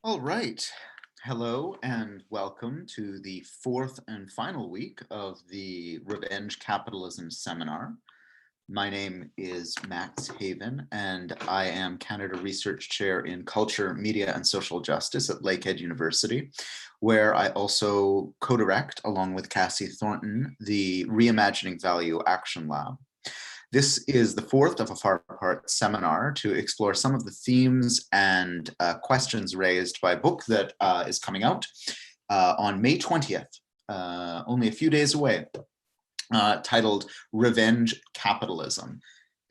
All right. Hello and welcome to the fourth and final week of the Revenge Capitalism seminar. My name is Max Haiven, and I am Canada Research Chair in Culture, Media, and Social Justice at Lakehead University, where I also co-direct, along with Cassie Thornton, the Reimagining Value Action Lab. This is the fourth of a four-part seminar to explore some of the themes and questions raised by a book that is coming out on May 20th, only a few days away, titled Revenge Capitalism: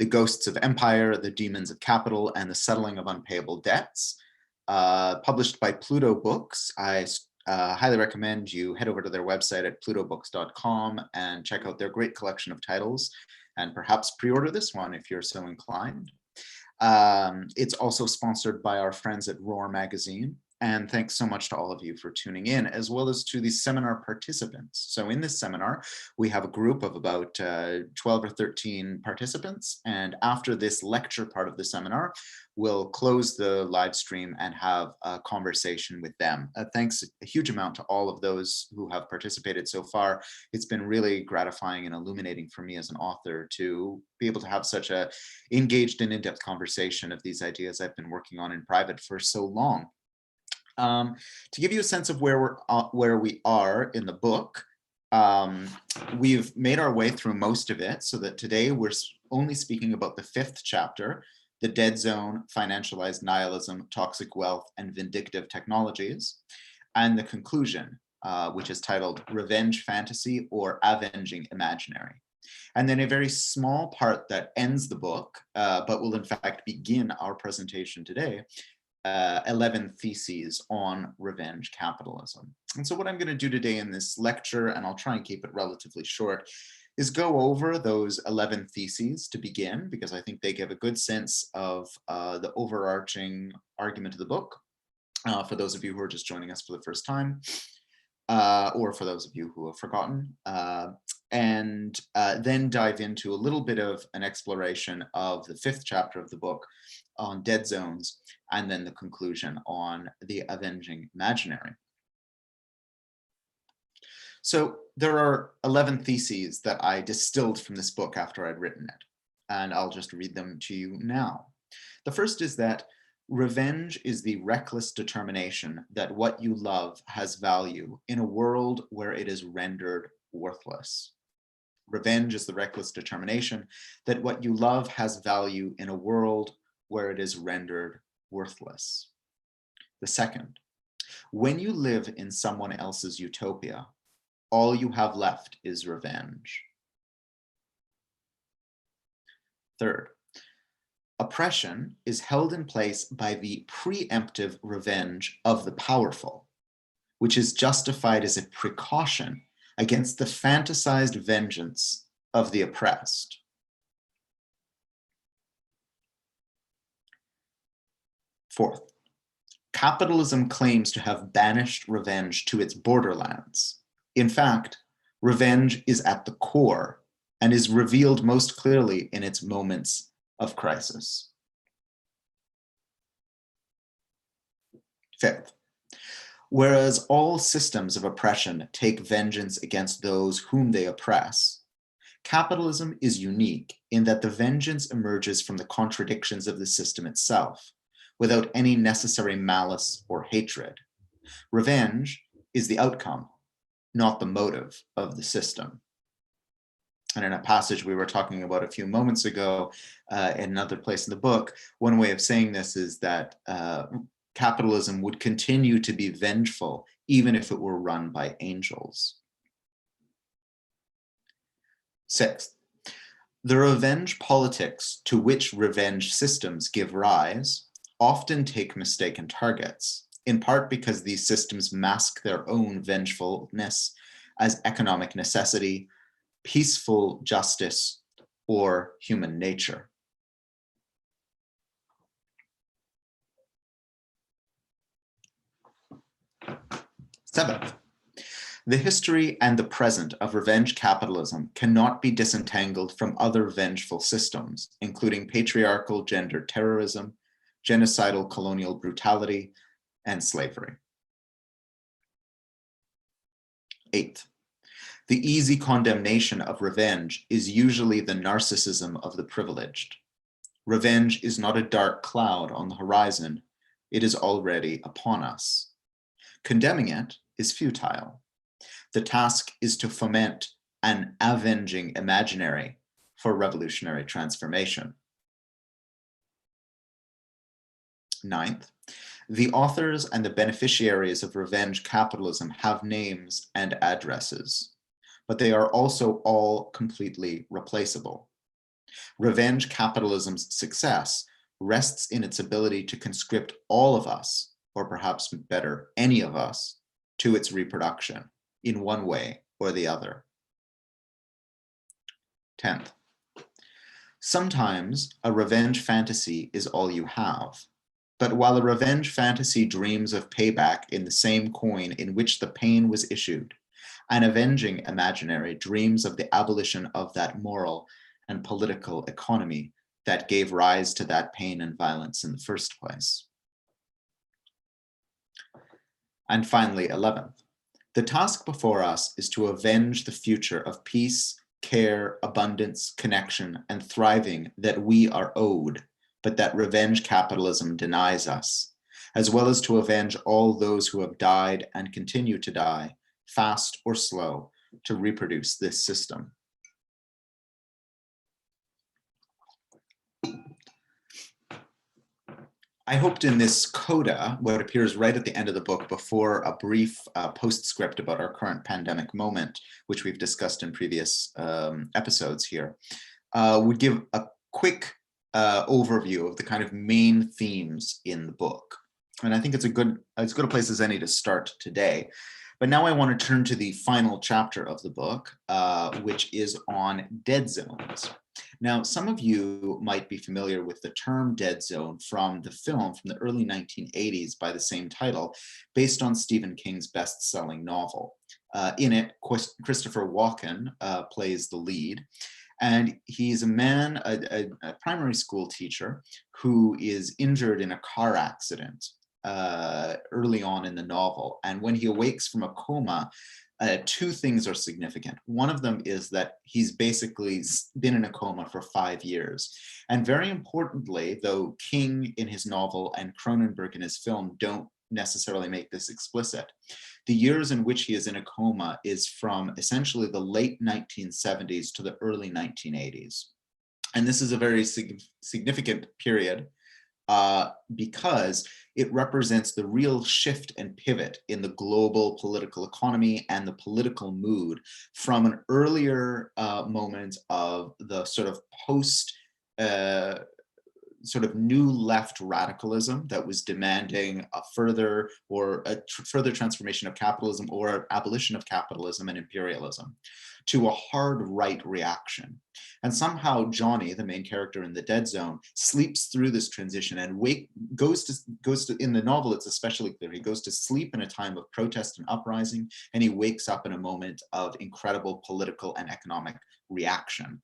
The Ghosts of Empire, the Demons of Capital, and the Settling of Unpayable Debts. Published by Pluto Books. I highly recommend you head over to their website at plutobooks.com and check out their great collection of titles, and perhaps pre-order this one if you're so inclined. It's also sponsored by our friends at Roar Magazine. And thanks so much to all of you for tuning in, as well as to the seminar participants. So in this seminar, we have a group of about 12 or 13 participants. And after this lecture part of the seminar, we'll close the live stream and have a conversation with them. Thanks a huge amount to all of those who have participated so far. It's been really gratifying and illuminating for me as an author to be able to have such a engaged and in-depth conversation of these ideas I've been working on in private for so long. To give you a sense of where we are in the book, we've made our way through most of it, so that today we're only speaking about the fifth chapter, The Dead Zone, Financialized Nihilism, Toxic Wealth, and Vindictive Technologies, and the conclusion, which is titled Revenge Fantasy or Avenging Imaginary. And then a very small part that ends the book, but will in fact begin our presentation today, 11 theses on revenge capitalism. And so what I'm going to do today in this lecture, and I'll try and keep it relatively short, is go over those 11 theses to begin, because I think they give a good sense of the overarching argument of the book, for those of you who are just joining us for the first time, or for those of you who have forgotten, and then dive into a little bit of an exploration of the fifth chapter of the book on dead zones, and then the conclusion on the Avenging Imaginary. So there are 11 theses that I distilled from this book after I'd written it, and I'll just read them to you now. The first is that revenge is the reckless determination that what you love has value in a world where it is rendered worthless. Revenge is the reckless determination that what you love has value in a world where it is rendered worthless. The second, when you live in someone else's utopia, all you have left is revenge. Third, oppression is held in place by the preemptive revenge of the powerful, which is justified as a precaution against the fantasized vengeance of the oppressed. Fourth, capitalism claims to have banished revenge to its borderlands. In fact, revenge is at the core and is revealed most clearly in its moments of crisis. Fifth, whereas all systems of oppression take vengeance against those whom they oppress, capitalism is unique in that the vengeance emerges from the contradictions of the system itself, without any necessary malice or hatred. Revenge is the outcome, not the motive of the system. And in a passage we were talking about a few moments ago, in another place in the book, one way of saying this is that capitalism would continue to be vengeful even if it were run by angels. Sixth, the revenge politics to which revenge systems give rise often take mistaken targets, in part because these systems mask their own vengefulness as economic necessity, peaceful justice, or human nature. Seventh, the history and the present of revenge capitalism cannot be disentangled from other vengeful systems, including patriarchal gender terrorism, genocidal colonial brutality, and slavery. Eighth, the easy condemnation of revenge is usually the narcissism of the privileged. Revenge is not a dark cloud on the horizon. It is already upon us. Condemning it is futile. The task is to foment an avenging imaginary for revolutionary transformation. Ninth, the authors and the beneficiaries of revenge capitalism have names and addresses, but they are also all completely replaceable. Revenge capitalism's success rests in its ability to conscript all of us, or perhaps better, any of us, to its reproduction in one way or the other. 10th, sometimes a revenge fantasy is all you have. But while a revenge fantasy dreams of payback in the same coin in which the pain was issued, an avenging imaginary dreams of the abolition of that moral and political economy that gave rise to that pain and violence in the first place. And finally, 11th, the task before us is to avenge the future of peace, care, abundance, connection, and thriving that we are owed, but that revenge capitalism denies us, as well as to avenge all those who have died and continue to die, fast or slow, to reproduce this system. I hoped in this coda, what appears right at the end of the book before a brief postscript about our current pandemic moment, which we've discussed in previous episodes here, would give a quick overview of the kind of main themes in the book. And I think it's as good a place as any to start today. But now I want to turn to the final chapter of the book, which is on dead zones. Now, some of you might be familiar with the term dead zone from the film from the early 1980s by the same title, based on Stephen King's best-selling novel. In it, Christopher Walken plays the lead. And he's a man, a primary school teacher, who is injured in a car accident early on in the novel. And when he awakes from a coma, two things are significant. One of them is that he's basically been in a coma for 5 years. And very importantly, though King in his novel and Cronenberg in his film don't necessarily make this explicit, the years in which he is in a coma is from essentially the late 1970s to the early 1980s. And this is a very significant period because it represents the real shift and pivot in the global political economy and the political mood from an earlier moment of the sort of post sort of new left radicalism that was demanding a further transformation of capitalism or abolition of capitalism and imperialism, to a hard right reaction. And somehow Johnny, the main character in the Dead Zone, sleeps through this transition and goes to in the novel, it's especially clear, he goes to sleep in a time of protest and uprising, and he wakes up in a moment of incredible political and economic reaction.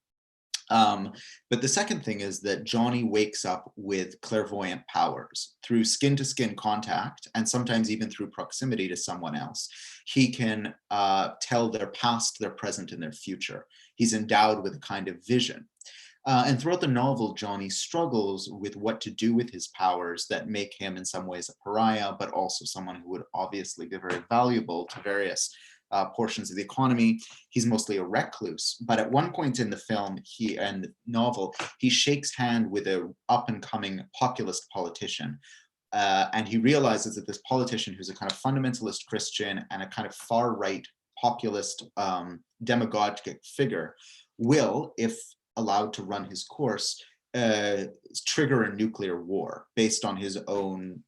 But the second thing is that Johnny wakes up with clairvoyant powers through skin-to-skin contact, and sometimes even through proximity to someone else. He can tell their past, their present, and their future. He's endowed with a kind of vision. And throughout the novel, Johnny struggles with what to do with his powers that make him in some ways a pariah, but also someone who would obviously be very valuable to various portions of the economy. He's mostly a recluse, but at one point in the film and the novel, he shakes hand with an up-and-coming populist politician, and he realizes that this politician, who's a kind of fundamentalist Christian and a kind of far-right populist demagogic figure, will, if allowed to run his course, trigger a nuclear war based on his own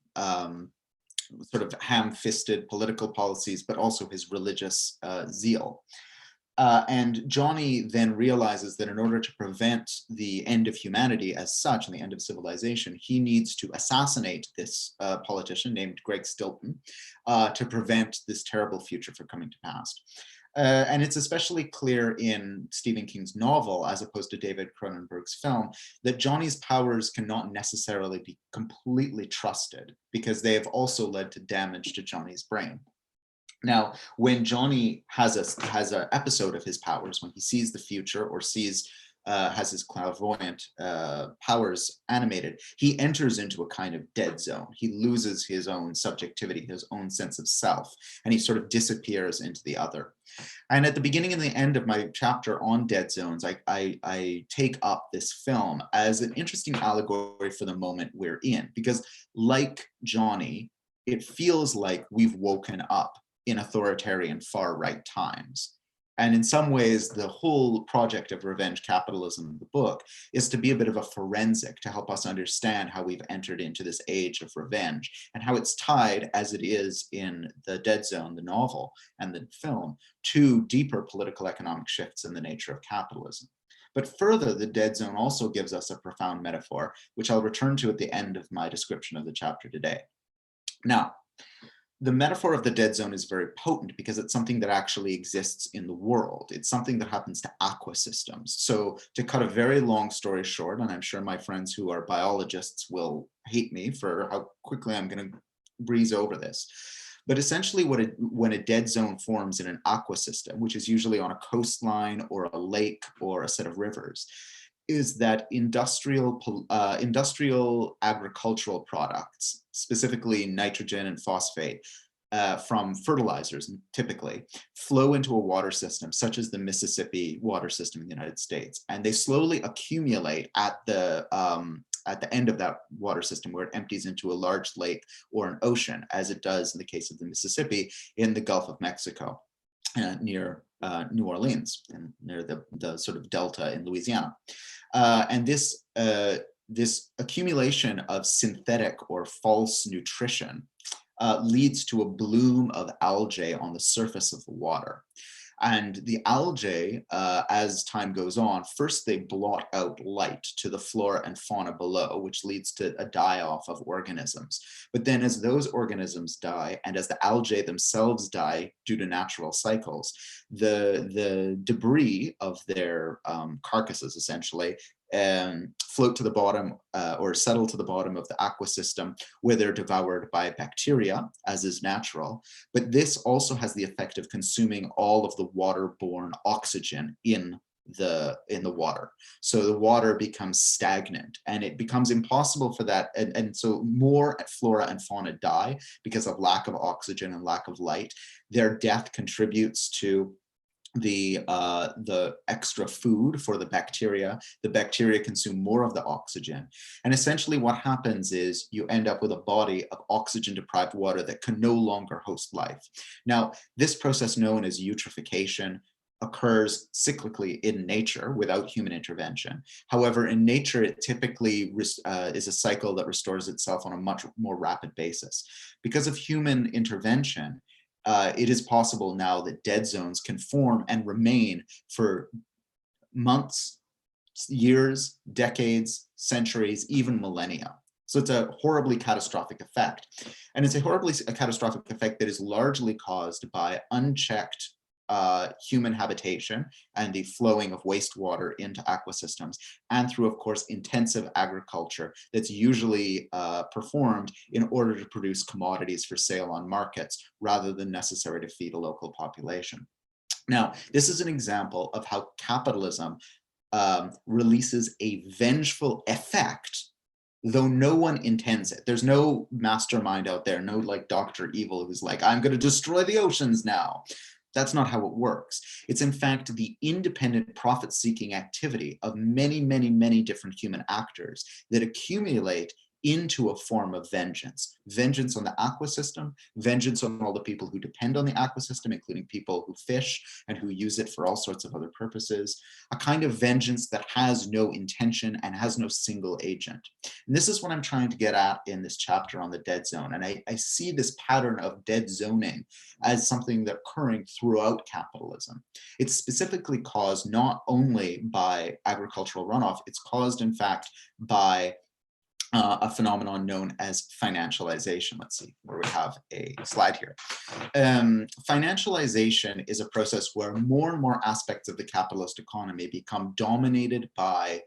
sort of ham-fisted political policies, but also his religious zeal. And Johnny then realizes that in order to prevent the end of humanity as such, and the end of civilization, he needs to assassinate this politician named Greg Stilton to prevent this terrible future from coming to pass. And it's especially clear in Stephen King's novel, as opposed to David Cronenberg's film, that Johnny's powers cannot necessarily be completely trusted because they have also led to damage to Johnny's brain. Now, when Johnny has a episode of his powers, when he sees the future or has his clairvoyant powers animated, he enters into a kind of dead zone. He loses his own subjectivity, his own sense of self, and he sort of disappears into the other. And at the beginning and the end of my chapter on dead zones, I take up this film as an interesting allegory for the moment we're in, because like Johnny, it feels like we've woken up in authoritarian far-right times. And in some ways, the whole project of Revenge Capitalism, the book, is to be a bit of a forensic to help us understand how we've entered into this age of revenge and how it's tied, as it is in The Dead Zone, the novel and the film, to deeper political economic shifts in the nature of capitalism. But further, The Dead Zone also gives us a profound metaphor, which I'll return to at the end of my description of the chapter today. Now, the metaphor of the dead zone is very potent because it's something that actually exists in the world. It's something that happens to aquasystems. So to cut a very long story short, and I'm sure my friends who are biologists will hate me for how quickly I'm going to breeze over this. But essentially when a dead zone forms in an aquasystem, which is usually on a coastline or a lake or a set of rivers, is that industrial agricultural products, specifically nitrogen and phosphate, from fertilizers typically, flow into a water system such as the Mississippi water system in the United States. And they slowly accumulate at the end of that water system, where it empties into a large lake or an ocean, as it does in the case of the Mississippi in the Gulf of Mexico, near New Orleans and near the sort of delta in Louisiana. And this accumulation of synthetic or false nutrition leads to a bloom of algae on the surface of the water. And the algae, as time goes on, first they blot out light to the flora and fauna below, which leads to a die-off of organisms. But then as those organisms die, and as the algae themselves die due to natural cycles, the debris of their carcasses essentially float to the bottom or settle to the bottom of the aquasystem, where they're devoured by bacteria, as is natural. But this also has the effect of consuming all of the waterborne oxygen in the water. So the water becomes stagnant and it becomes impossible for that. And so more flora and fauna die because of lack of oxygen and lack of light. Their death contributes to the extra food for the bacteria. The bacteria consume more of the oxygen. And essentially what happens is you end up with a body of oxygen deprived water that can no longer host life. Now, this process known as eutrophication occurs cyclically in nature without human intervention. However, in nature, it typically is a cycle that restores itself on a much more rapid basis. Because of human intervention, it is possible now that dead zones can form and remain for months, years, decades, centuries, even millennia. So it's a horribly catastrophic effect. And it's a catastrophic effect that is largely caused by unchecked human habitation and the flowing of wastewater into aquasystems, and through, of course, intensive agriculture that's usually performed in order to produce commodities for sale on markets rather than necessary to feed a local population. Now, this is an example of how capitalism releases a vengeful effect, though no one intends it. There's no mastermind out there, no like Dr. Evil who's like, I'm going to destroy the oceans now. That's not how it works. It's in fact the independent profit-seeking activity of many, many, many different human actors that accumulate into a form of vengeance. Vengeance on the aquasystem, vengeance on all the people who depend on the aquasystem, including people who fish and who use it for all sorts of other purposes. A kind of vengeance that has no intention and has no single agent. And this is what I'm trying to get at in this chapter on the dead zone. And I see this pattern of dead zoning as something that's occurring throughout capitalism. It's specifically caused not only by agricultural runoff, it's caused in fact by a phenomenon known as financialization. Let's see where we have a slide here. Financialization is a process where more and more aspects of the capitalist economy become dominated by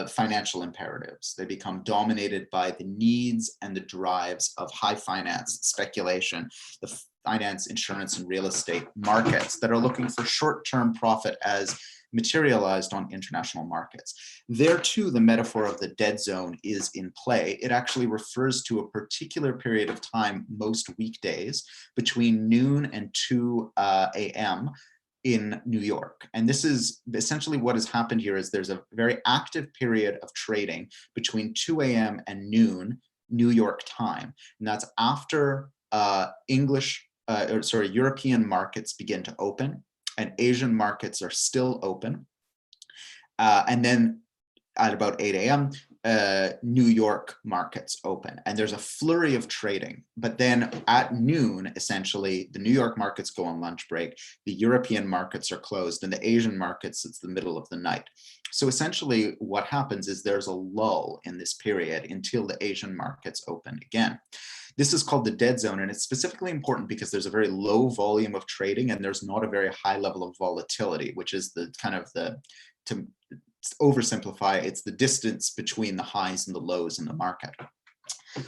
financial imperatives. They become dominated by the needs and the drives of high finance, speculation, the finance, insurance, and real estate markets that are looking for short-term profit as materialized on international markets. There too, the metaphor of the dead zone is in play. It actually refers to a particular period of time, most weekdays, between noon and 2 a.m. in New York. And this is essentially what has happened here is there's a very active period of trading between 2 a.m. and noon New York time. And that's after European markets begin to open and Asian markets are still open. And then at about 8 a.m., New York markets open, and there's a flurry of trading. But then at noon, essentially, the New York markets go on lunch break, the European markets are closed, and the Asian markets, it's the middle of the night. So essentially what happens is there's a lull in this period until the Asian markets open again. This is called the dead zone, and it's specifically important because there's a very low volume of trading and there's not a very high level of volatility, which is the kind of to oversimplify, it's the distance between the highs and the lows in the market.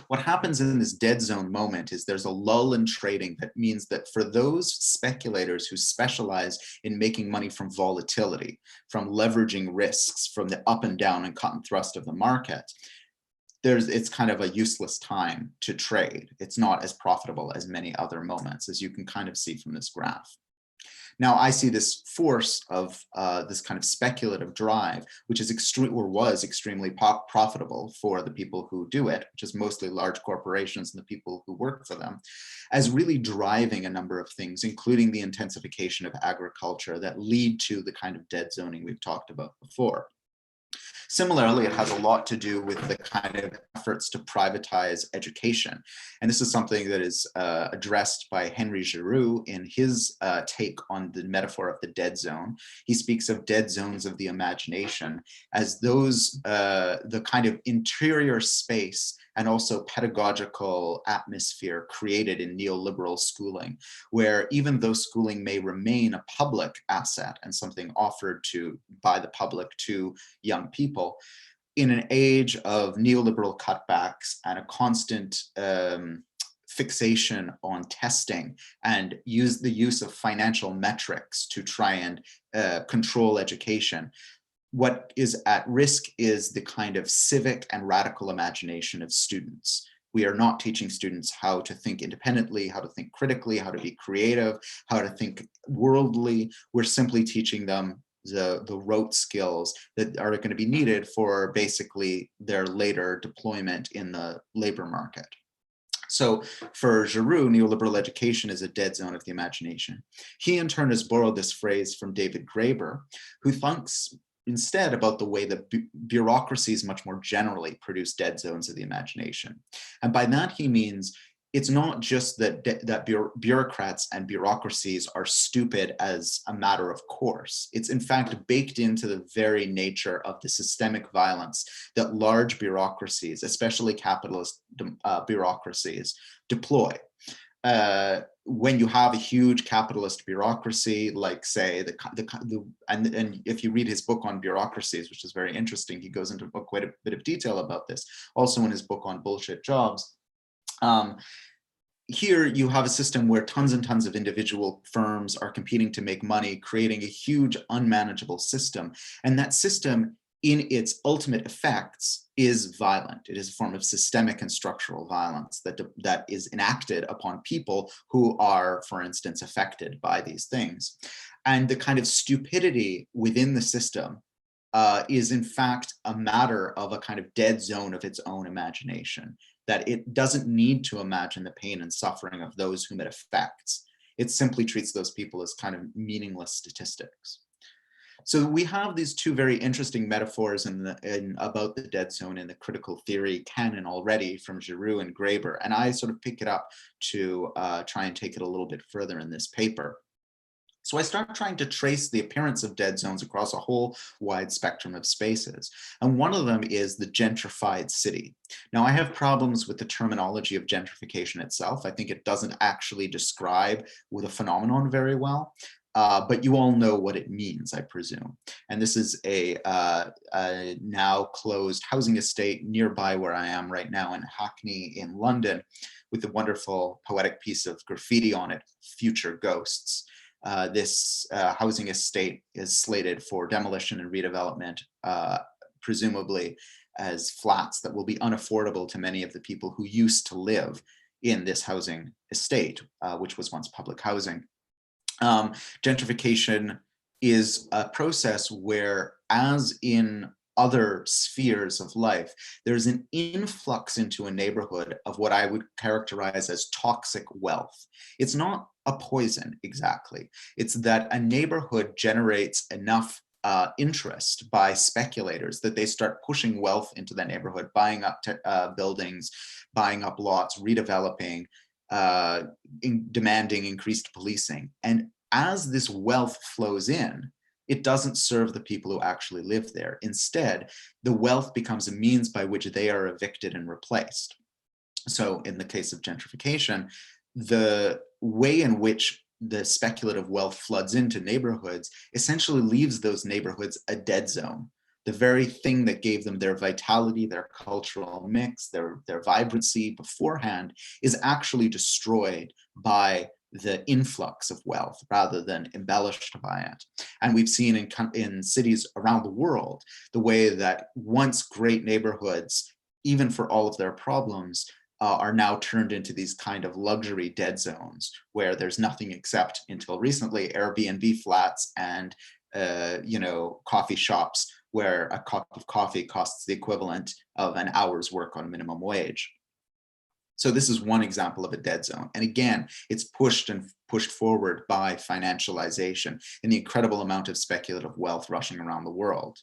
What happens in this dead zone moment is there's a lull in trading that means that for those speculators who specialize in making money from volatility, from leveraging risks, from the up and down and cut and thrust of the market, it's kind of a useless time to trade. It's not as profitable as many other moments, as you can kind of see from this graph. Now, I see this force of this kind of speculative drive, which is was extremely profitable for the people who do it, which is mostly large corporations and the people who work for them, as really driving a number of things, including the intensification of agriculture that lead to the kind of dead zoning we've talked about before. Similarly, it has a lot to do with the kind of efforts to privatize education. And this is something that is addressed by Henry Giroux in his take on the metaphor of the dead zone. He speaks of dead zones of the imagination as those, the kind of interior space and also pedagogical atmosphere created in neoliberal schooling, where even though schooling may remain a public asset and something offered by the public to young people, in an age of neoliberal cutbacks and a constant fixation on testing and the use of financial metrics to try and control education, what is at risk is the kind of civic and radical imagination of students. We are not teaching students how to think independently, how to think critically, how to be creative, how to think worldly. We're simply teaching them the rote skills that are going to be needed for basically their later deployment in the labor market. So for Giroux, neoliberal education is a dead zone of the imagination. He in turn has borrowed this phrase from David Graeber, who thinks instead about the way that bureaucracies much more generally produce dead zones of the imagination. And by that he means it's not just that bureaucrats and bureaucracies are stupid as a matter of course. It's in fact baked into the very nature of the systemic violence that large bureaucracies, especially capitalist bureaucracies, deploy. When you have a huge capitalist bureaucracy, like say and if you read his book on bureaucracies, which is very interesting, he goes into quite a bit of detail about this. Also in his book on bullshit jobs. Here you have a system where tons and tons of individual firms are competing to make money, creating a huge unmanageable system. And that system in its ultimate effects is violent. It is a form of systemic and structural violence that is enacted upon people who are, for instance, affected by these things. And the kind of stupidity within the system is in fact a matter of a kind of dead zone of its own imagination, that it doesn't need to imagine the pain and suffering of those whom it affects. It simply treats those people as kind of meaningless statistics. So we have these two very interesting metaphors about the dead zone in the critical theory canon already from Giroux and Graeber, and I sort of pick it up to try and take it a little bit further in this paper. So I start trying to trace the appearance of dead zones across a whole wide spectrum of spaces. And one of them is the gentrified city. Now, I have problems with the terminology of gentrification itself. I think it doesn't actually describe the phenomenon very well. But you all know what it means, I presume. And this is a now closed housing estate nearby where I am right now in Hackney in London, with a wonderful poetic piece of graffiti on it, "Future Ghosts." This housing estate is slated for demolition and redevelopment, presumably as flats that will be unaffordable to many of the people who used to live in this housing estate, which was once public housing. Gentrification is a process where, as in other spheres of life, there's an influx into a neighborhood of what I would characterize as toxic wealth. It's not a poison exactly. It's that a neighborhood generates enough interest by speculators that they start pushing wealth into the neighborhood, buying up buildings, buying up lots, redeveloping, demanding increased policing. And as this wealth flows in, it doesn't serve the people who actually live there. Instead, the wealth becomes a means by which they are evicted and replaced. So in the case of gentrification, the way in which the speculative wealth floods into neighborhoods essentially leaves those neighborhoods a dead zone. The very thing that gave them their vitality, their cultural mix, their vibrancy beforehand is actually destroyed by the influx of wealth rather than embellished by it. And we've seen in cities around the world, the way that once great neighborhoods, even for all of their problems, are now turned into these kind of luxury dead zones where there's nothing except, until recently, Airbnb flats and coffee shops where a cup of coffee costs the equivalent of an hour's work on minimum wage. So this is one example of a dead zone. And again, it's pushed forward by financialization and the incredible amount of speculative wealth rushing around the world.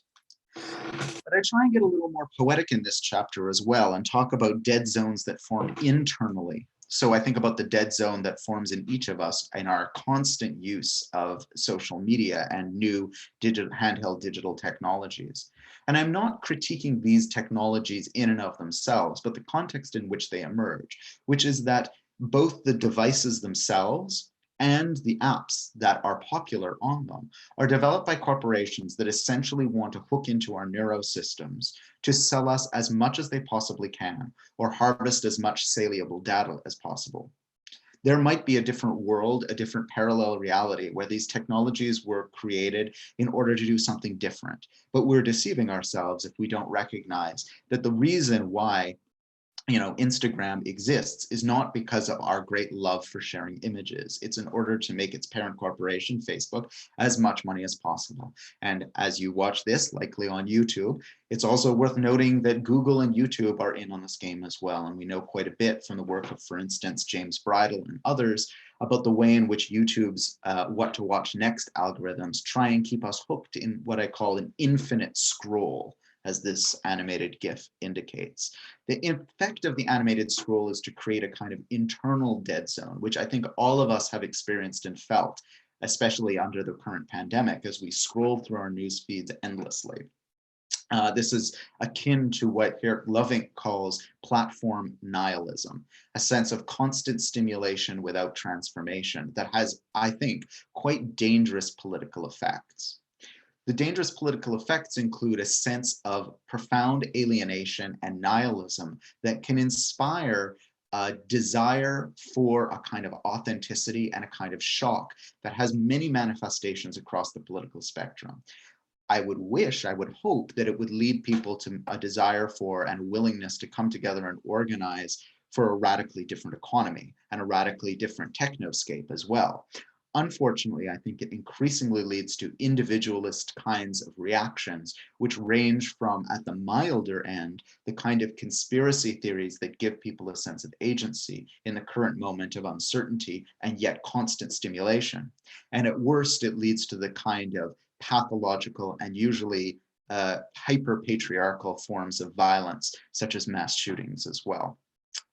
But I try and get a little more poetic in this chapter as well and talk about dead zones that form internally. So I think about the dead zone that forms in each of us in our constant use of social media and new handheld digital technologies. And I'm not critiquing these technologies in and of themselves, but the context in which they emerge, which is that both the devices themselves and the apps that are popular on them are developed by corporations that essentially want to hook into our neurosystems to sell us as much as they possibly can, or harvest as much saleable data as possible. There might be a different world, a different parallel reality where these technologies were created in order to do something different, but we're deceiving ourselves if we don't recognize that the reason why Instagram exists is not because of our great love for sharing images. It's in order to make its parent corporation, Facebook, as much money as possible. And as you watch this, likely on YouTube, it's also worth noting that Google and YouTube are in on this game as well. And we know quite a bit from the work of, for instance, James Bridle and others about the way in which YouTube's what to watch next algorithms try and keep us hooked in what I call an infinite scroll, as this animated GIF indicates. The effect of the animated scroll is to create a kind of internal dead zone, which I think all of us have experienced and felt, especially under the current pandemic, as we scroll through our news feeds endlessly. This is akin to what Eric Loving calls platform nihilism, a sense of constant stimulation without transformation that has, I think, quite dangerous political effects. The dangerous political effects include a sense of profound alienation and nihilism that can inspire a desire for a kind of authenticity and a kind of shock that has many manifestations across the political spectrum. I would hope that it would lead people to a desire for and willingness to come together and organize for a radically different economy and a radically different technoscape as well. Unfortunately, I think it increasingly leads to individualist kinds of reactions, which range from, at the milder end, the kind of conspiracy theories that give people a sense of agency in the current moment of uncertainty and yet constant stimulation. And at worst, it leads to the kind of pathological and usually hyper-patriarchal forms of violence, such as mass shootings as well.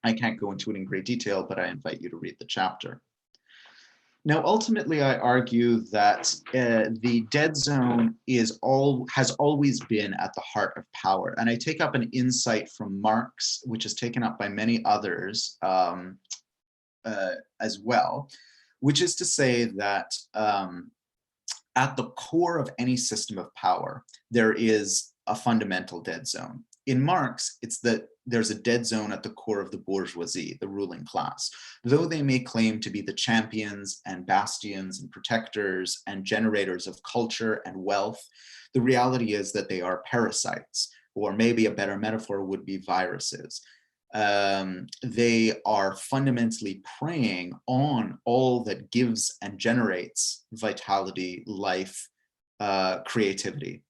I can't go into it in great detail, but I invite you to read the chapter. Now, ultimately, I argue that the dead zone has always been at the heart of power. And I take up an insight from Marx, which is taken up by many others as well, which is to say that at the core of any system of power, there is a fundamental dead zone. In Marx, it's that there's a dead zone at the core of the bourgeoisie, the ruling class. Though they may claim to be the champions and bastions and protectors and generators of culture and wealth, the reality is that they are parasites, or maybe a better metaphor would be viruses. They are fundamentally preying on all that gives and generates vitality, life, creativity.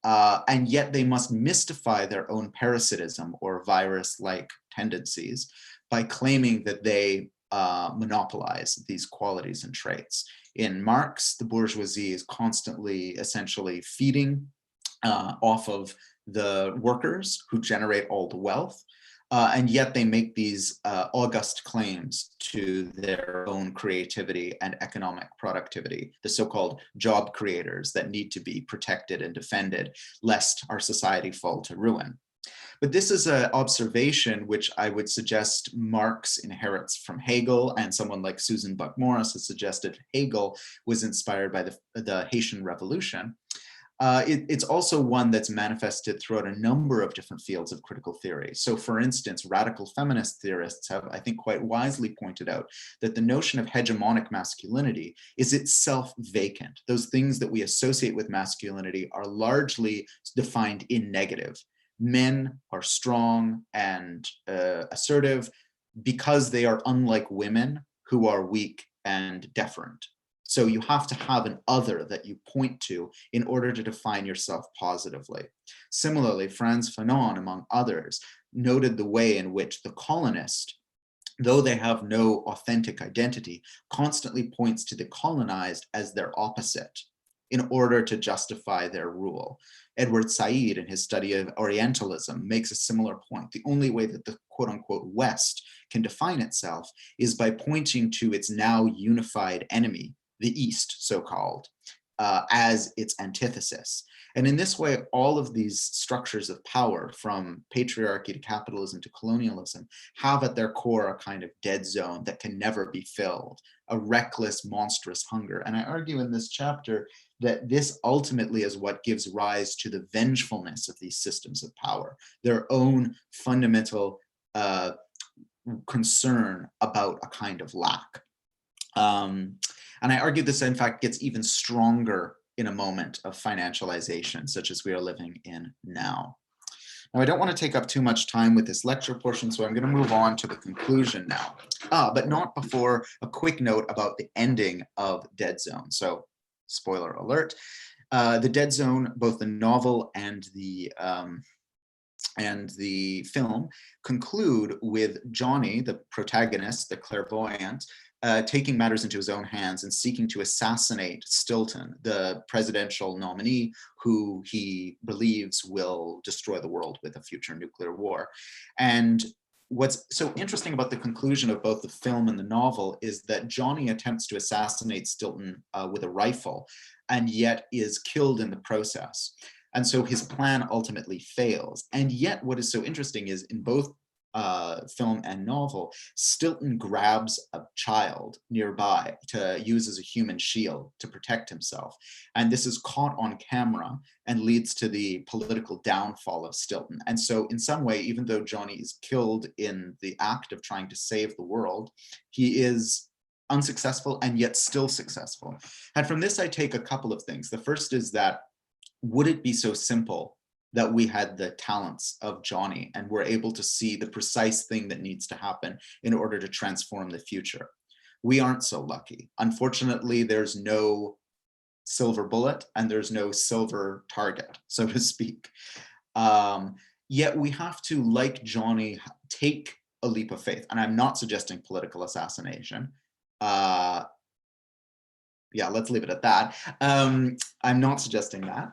And yet they must mystify their own parasitism or virus-like tendencies by claiming that they monopolize these qualities and traits. In Marx, the bourgeoisie is constantly essentially feeding off of the workers who generate all the wealth. And yet they make these august claims to their own creativity and economic productivity, the so-called job creators that need to be protected and defended, lest our society fall to ruin. But this is an observation which I would suggest Marx inherits from Hegel, and someone like Susan Buck-Morss has suggested Hegel was inspired by the Haitian Revolution. It's also one that's manifested throughout a number of different fields of critical theory. So for instance, radical feminist theorists have, I think, quite wisely pointed out that the notion of hegemonic masculinity is itself vacant. Those things that we associate with masculinity are largely defined in negative. Men are strong and assertive because they are unlike women who are weak and deferent. So you have to have an other that you point to in order to define yourself positively. Similarly, Frantz Fanon, among others, noted the way in which the colonist, though they have no authentic identity, constantly points to the colonized as their opposite in order to justify their rule. Edward Said, in his study of Orientalism, makes a similar point. The only way that the quote-unquote West can define itself is by pointing to its now unified enemy, the East, so-called, as its antithesis. And in this way, all of these structures of power, from patriarchy to capitalism to colonialism, have at their core a kind of dead zone that can never be filled, a reckless, monstrous hunger. And I argue in this chapter that this ultimately is what gives rise to the vengefulness of these systems of power, their own fundamental concern about a kind of lack. And I argue this, in fact, gets even stronger in a moment of financialization, such as we are living in now. Now, I don't want to take up too much time with this lecture portion, so I'm going to move on to the conclusion now, but not before a quick note about the ending of Dead Zone. So, spoiler alert, the Dead Zone, both the novel and the film, conclude with Johnny, the protagonist, the clairvoyant, taking matters into his own hands and seeking to assassinate Stilton, the presidential nominee who he believes will destroy the world with a future nuclear war. And what's so interesting about the conclusion of both the film and the novel is that Johnny attempts to assassinate Stilton with a rifle and yet is killed in the process. And so his plan ultimately fails. And yet what is so interesting is in both film and novel, Stilton grabs a child nearby to use as a human shield to protect himself. And this is caught on camera and leads to the political downfall of Stilton. And so in some way, even though Johnny is killed in the act of trying to save the world, he is unsuccessful and yet still successful. And from this, I take a couple of things. The first is that, would it be so simple that we had the talents of Johnny and were able to see the precise thing that needs to happen in order to transform the future? We aren't so lucky. Unfortunately, there's no silver bullet and there's no silver target, so to speak. Yet we have to, like Johnny, take a leap of faith. And I'm not suggesting political assassination. Yeah, let's leave it at that. I'm not suggesting that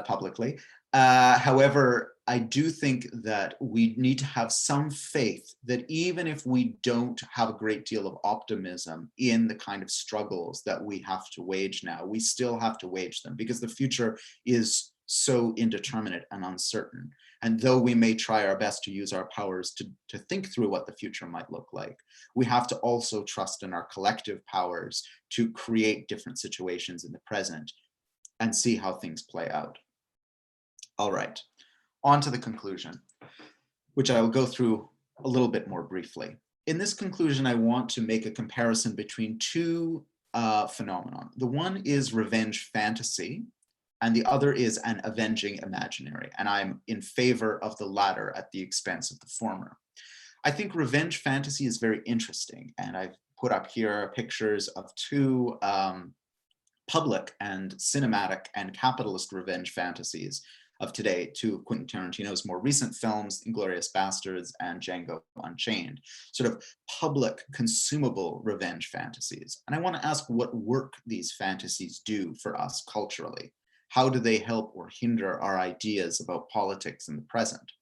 publicly. However, I do think that we need to have some faith that even if we don't have a great deal of optimism in the kind of struggles that we have to wage now, we still have to wage them because the future is so indeterminate and uncertain. And though we may try our best to use our powers to think through what the future might look like, we have to also trust in our collective powers to create different situations in the present and see how things play out. All right, on to the conclusion, which I will go through a little bit more briefly. In this conclusion, I want to make a comparison between two phenomena. The one is revenge fantasy, and the other is an avenging imaginary. And I'm in favor of the latter at the expense of the former. I think revenge fantasy is very interesting. And I've put up here pictures of two public and cinematic and capitalist revenge fantasies of today, to Quentin Tarantino's more recent films, Inglourious Basterds and Django Unchained, sort of public, consumable revenge fantasies. And I want to ask what work these fantasies do for us culturally. How do they help or hinder our ideas about politics in the present?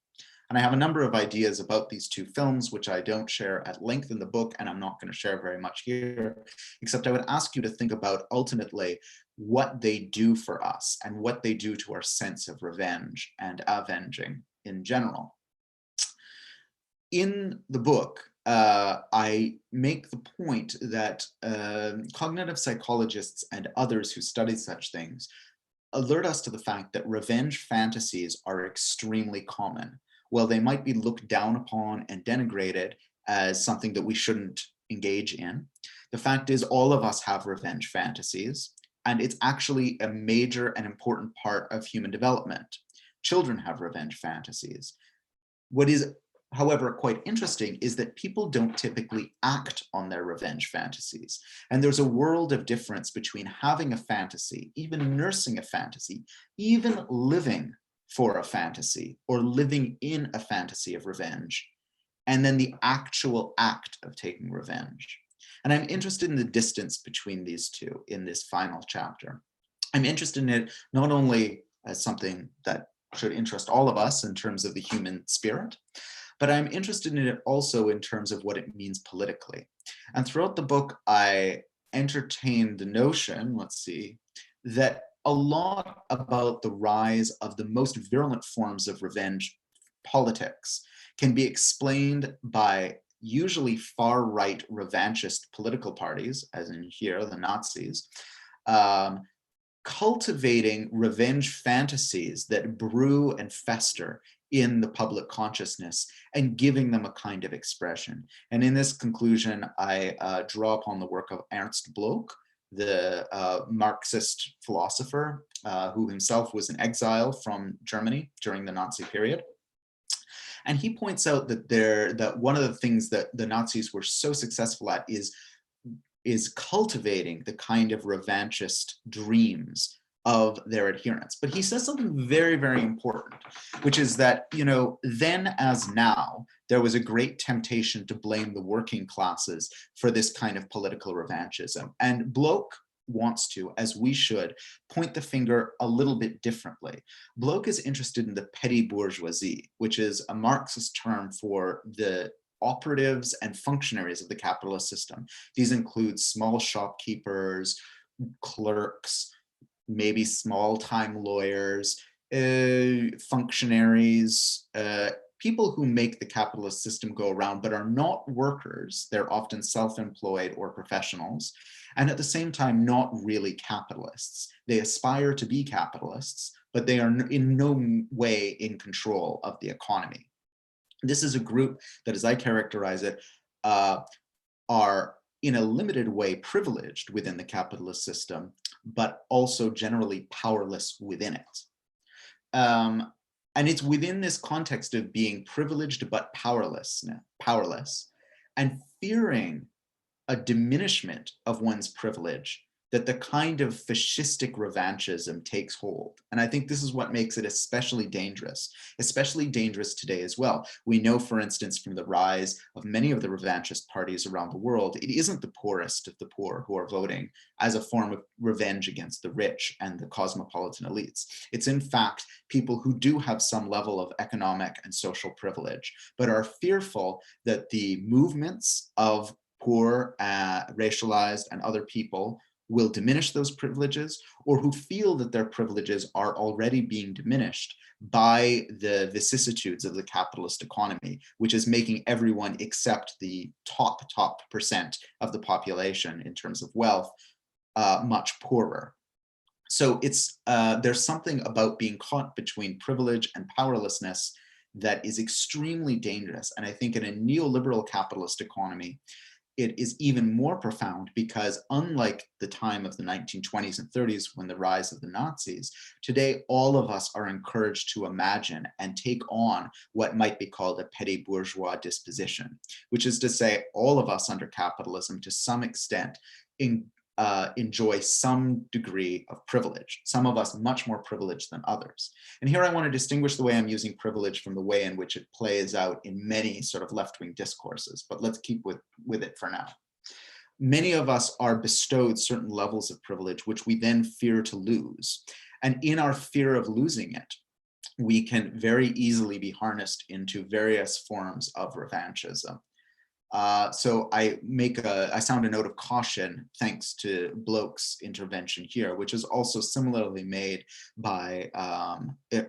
And I have a number of ideas about these two films, which I don't share at length in the book, and I'm not going to share very much here, except I would ask you to think about ultimately what they do for us and what they do to our sense of revenge and avenging in general. In the book, I make the point that cognitive psychologists and others who study such things alert us to the fact that revenge fantasies are extremely common. While they might be looked down upon and denigrated as something that we shouldn't engage in, the fact is all of us have revenge fantasies, and it's actually a major and important part of human development. Children have revenge fantasies. What is, however, quite interesting is that people don't typically act on their revenge fantasies. And there's a world of difference between having a fantasy, even nursing a fantasy, even living for a fantasy or living in a fantasy of revenge, and then the actual act of taking revenge. And I'm interested in the distance between these two in this final chapter. I'm interested in it not only as something that should interest all of us in terms of the human spirit, but I'm interested in it also in terms of what it means politically. And throughout the book, I entertain the notion, that a lot about the rise of the most virulent forms of revenge politics can be explained by usually far-right revanchist political parties, as in here, the Nazis, cultivating revenge fantasies that brew and fester in the public consciousness and giving them a kind of expression. And in this conclusion, I draw upon the work of Ernst Bloch, the Marxist philosopher who himself was in exile from Germany during the Nazi period. And he points out that one of the things that the Nazis were so successful at is cultivating the kind of revanchist dreams of their adherents. But he says something very, very important, which is that, then as now, there was a great temptation to blame the working classes for this kind of political revanchism. And Bloch wants to, as we should, point the finger a little bit differently. Bloch is interested in the petty bourgeoisie, which is a Marxist term for the operatives and functionaries of the capitalist system. These include small shopkeepers, clerks, maybe small-time lawyers, functionaries, people who make the capitalist system go around but are not workers. They're often self-employed or professionals, and at the same time not really capitalists. They aspire to be capitalists, but they are in no way in control of the economy. This is a group that, as I characterize it, are in a limited way privileged within the capitalist system, but also generally powerless within it. And it's within this context of being privileged but powerless, and fearing a diminishment of one's privilege that the kind of fascistic revanchism takes hold. And I think this is what makes it especially dangerous today as well. We know, for instance, from the rise of many of the revanchist parties around the world, it isn't the poorest of the poor who are voting as a form of revenge against the rich and the cosmopolitan elites. It's in fact people who do have some level of economic and social privilege, but are fearful that the movements of poor, racialized, and other people will diminish those privileges, or who feel that their privileges are already being diminished by the vicissitudes of the capitalist economy, which is making everyone except the top percent of the population in terms of wealth much poorer. So there's something about being caught between privilege and powerlessness that is extremely dangerous. And I think in a neoliberal capitalist economy, it is even more profound because unlike the time of the 1920s and 30s when the rise of the Nazis, today all of us are encouraged to imagine and take on what might be called a petty bourgeois disposition, which is to say all of us under capitalism to some extent enjoy some degree of privilege, some of us much more privileged than others. And here I want to distinguish the way I'm using privilege from the way in which it plays out in many sort of left-wing discourses, but let's keep with it for now. Many of us are bestowed certain levels of privilege, which we then fear to lose. And in our fear of losing it, we can very easily be harnessed into various forms of revanchism. So I sound a note of caution thanks to Bloch's intervention here, which is also similarly made by,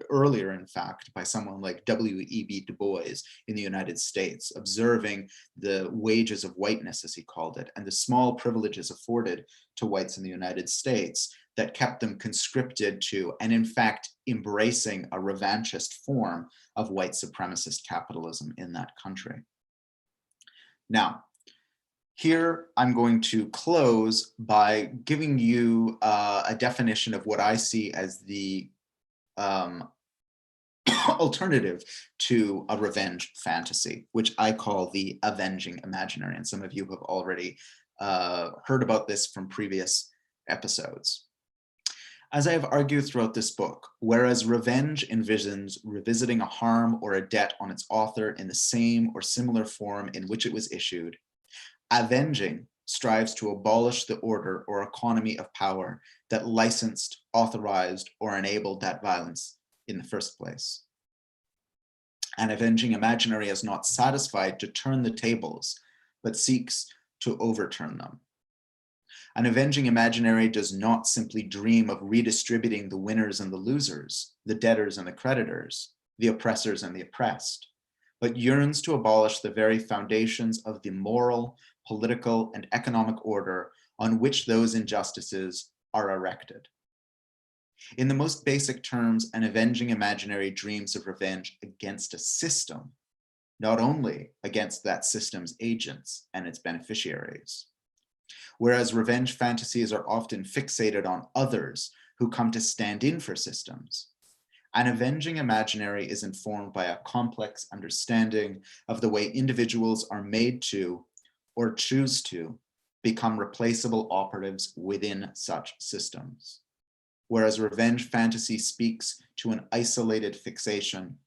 earlier in fact, by someone like W.E.B. Du Bois in the United States, observing the wages of whiteness, as he called it, and the small privileges afforded to whites in the United States that kept them conscripted to, and in fact, embracing a revanchist form of white supremacist capitalism in that country. Now, here I'm going to close by giving you a definition of what I see as the alternative to a revenge fantasy, which I call the Avenging Imaginary. And some of you have already heard about this from previous episodes. As I have argued throughout this book, whereas revenge envisions revisiting a harm or a debt on its author in the same or similar form in which it was issued, avenging strives to abolish the order or economy of power that licensed, authorized, or enabled that violence in the first place. An avenging imaginary is not satisfied to turn the tables, but seeks to overturn them. An avenging imaginary does not simply dream of redistributing the winners and the losers, the debtors and the creditors, the oppressors and the oppressed, but yearns to abolish the very foundations of the moral, political, and economic order on which those injustices are erected. In the most basic terms, an avenging imaginary dreams of revenge against a system, not only against that system's agents and its beneficiaries. Whereas revenge fantasies are often fixated on others who come to stand in for systems, an avenging imaginary is informed by a complex understanding of the way individuals are made to, or choose to, become replaceable operatives within such systems. Whereas revenge fantasy speaks to an isolated fixation,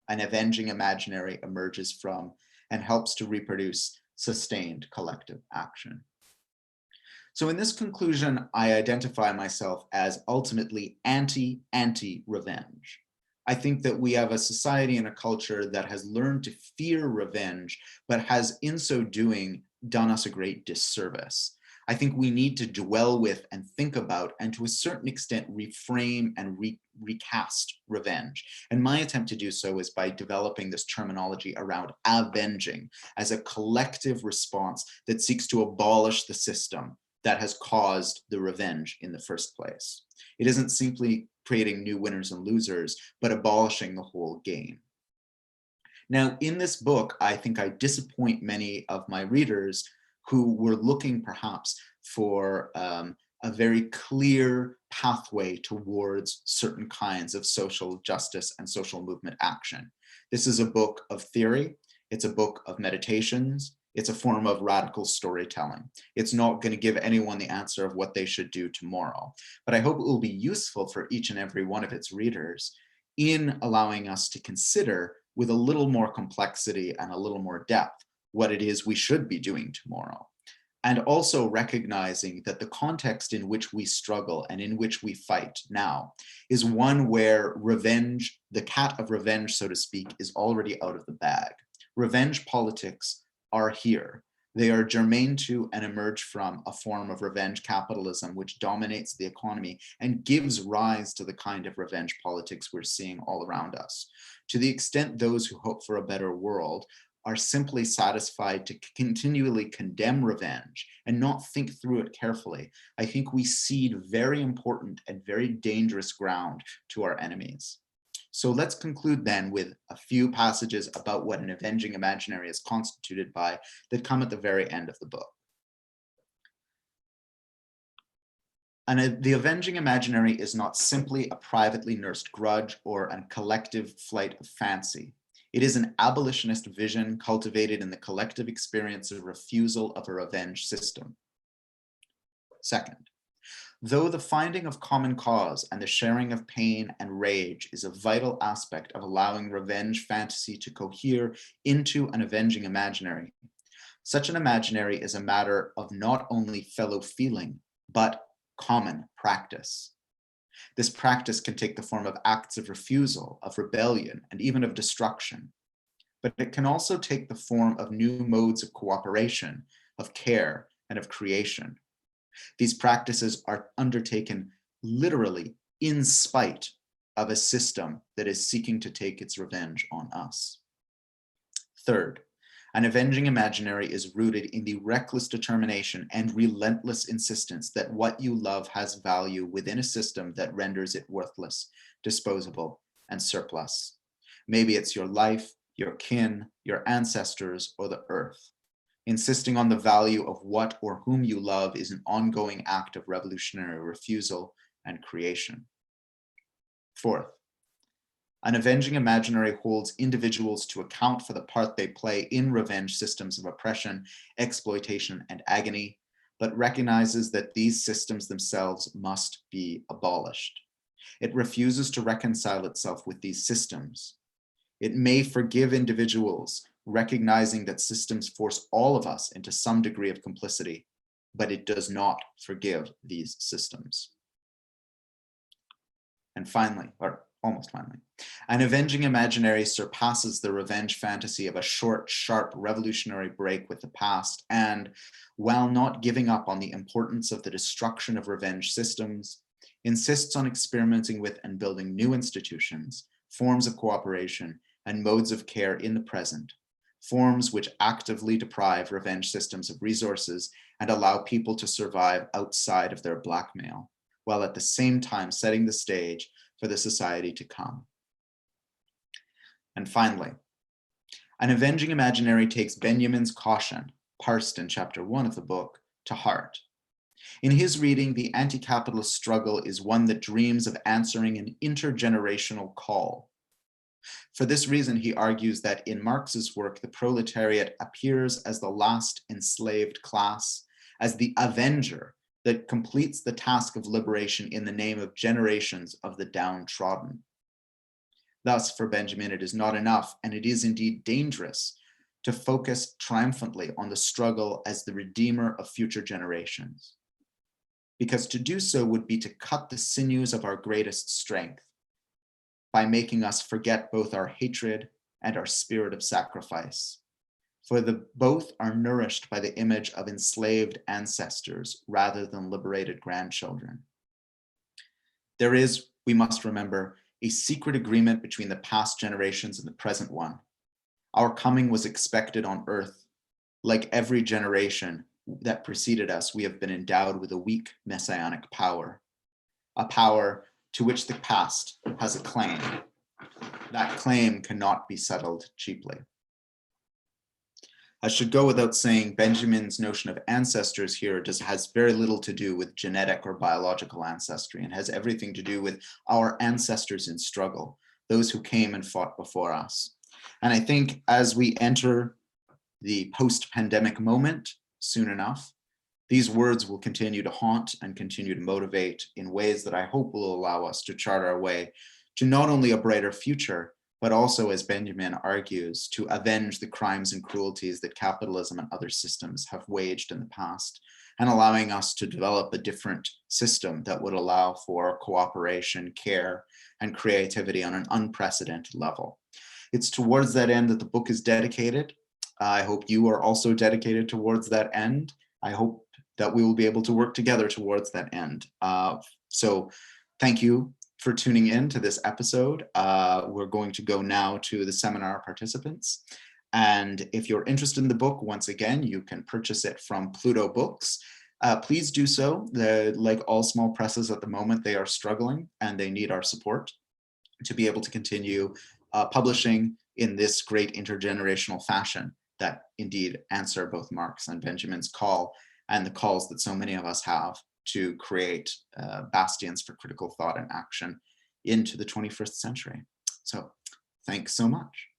an avenging imaginary emerges from and helps to reproduce sustained collective action. So in this conclusion, I identify myself as ultimately anti-revenge. I think that we have a society and a culture that has learned to fear revenge, but has in so doing done us a great disservice. I think we need to dwell with and think about, and to a certain extent, reframe and recast revenge. And my attempt to do so is by developing this terminology around avenging as a collective response that seeks to abolish the system that has caused the revenge in the first place. It isn't simply creating new winners and losers, but abolishing the whole game. Now, in this book, I think I disappoint many of my readers who were looking perhaps for a very clear pathway towards certain kinds of social justice and social movement action. This is a book of theory. It's a book of meditations. It's a form of radical storytelling. It's not going to give anyone the answer of what they should do tomorrow, but I hope it will be useful for each and every one of its readers in allowing us to consider with a little more complexity and a little more depth what it is we should be doing tomorrow. And also recognizing that the context in which we struggle and in which we fight now is one where revenge, the cat of revenge, so to speak, is already out of the bag. Revenge politics are here. They are germane to and emerge from a form of revenge capitalism which dominates the economy and gives rise to the kind of revenge politics we're seeing all around us. To the extent those who hope for a better world are simply satisfied to continually condemn revenge and not think through it carefully, I think we cede very important and very dangerous ground to our enemies. So let's conclude then with a few passages about what an avenging imaginary is constituted by that come at the very end of the book. And the avenging imaginary is not simply a privately nursed grudge or a collective flight of fancy. It is an abolitionist vision cultivated in the collective experience of refusal of a revenge system. Second, though the finding of common cause and the sharing of pain and rage is a vital aspect of allowing revenge fantasy to cohere into an avenging imaginary, such an imaginary is a matter of not only fellow feeling, but common practice. This practice can take the form of acts of refusal, of rebellion, and even of destruction. But it can also take the form of new modes of cooperation, of care, and of creation. These practices are undertaken literally in spite of a system that is seeking to take its revenge on us. Third, an avenging imaginary is rooted in the reckless determination and relentless insistence that what you love has value within a system that renders it worthless, disposable, and surplus. Maybe it's your life, your kin, your ancestors, or the earth. Insisting on the value of what or whom you love is an ongoing act of revolutionary refusal and creation. Fourth, an avenging imaginary holds individuals to account for the part they play in revenge systems of oppression, exploitation, and agony, but recognizes that these systems themselves must be abolished. It refuses to reconcile itself with these systems. It may forgive individuals, recognizing that systems force all of us into some degree of complicity, but it does not forgive these systems. And finally, or almost finally, an avenging imaginary surpasses the revenge fantasy of a short, sharp, revolutionary break with the past, and while not giving up on the importance of the destruction of revenge systems, insists on experimenting with and building new institutions, forms of cooperation, and modes of care in the present, forms which actively deprive revenge systems of resources and allow people to survive outside of their blackmail, while at the same time setting the stage for the society to come. And finally, an avenging imaginary takes Benjamin's caution, parsed in chapter 1 of the book, to heart. In his reading, the anti-capitalist struggle is one that dreams of answering an intergenerational call. For this reason, he argues that in Marx's work, the proletariat appears as the last enslaved class, as the avenger that completes the task of liberation in the name of generations of the downtrodden. Thus, for Benjamin, it is not enough, and it is indeed dangerous, to focus triumphantly on the struggle as the redeemer of future generations. Because to do so would be to cut the sinews of our greatest strength by making us forget both our hatred and our spirit of sacrifice. For both are nourished by the image of enslaved ancestors rather than liberated grandchildren. There is, we must remember, a secret agreement between the past generations and the present one. Our coming was expected on earth. Like every generation that preceded us, we have been endowed with a weak messianic power, a power to which the past has a claim. That claim cannot be settled cheaply. I should go without saying, Benjamin's notion of ancestors here has very little to do with genetic or biological ancestry and has everything to do with our ancestors in struggle, those who came and fought before us. And I think as we enter the post-pandemic moment soon enough, these words will continue to haunt and continue to motivate in ways that I hope will allow us to chart our way to not only a brighter future, but also, as Benjamin argues, to avenge the crimes and cruelties that capitalism and other systems have waged in the past, and allowing us to develop a different system that would allow for cooperation, care, and creativity on an unprecedented level. It's towards that end that the book is dedicated. I hope you are also dedicated towards that end. I hope that we will be able to work together towards that end. So thank you for tuning in to this episode. We're going to go now to the seminar participants. And if you're interested in the book, once again, you can purchase it from Pluto Books. Please do so. Like all small presses at the moment, they are struggling and they need our support to be able to continue publishing in this great intergenerational fashion that indeed answer both Marx and Benjamin's call and the calls that so many of us have to create bastions for critical thought and action into the 21st century. So thanks so much.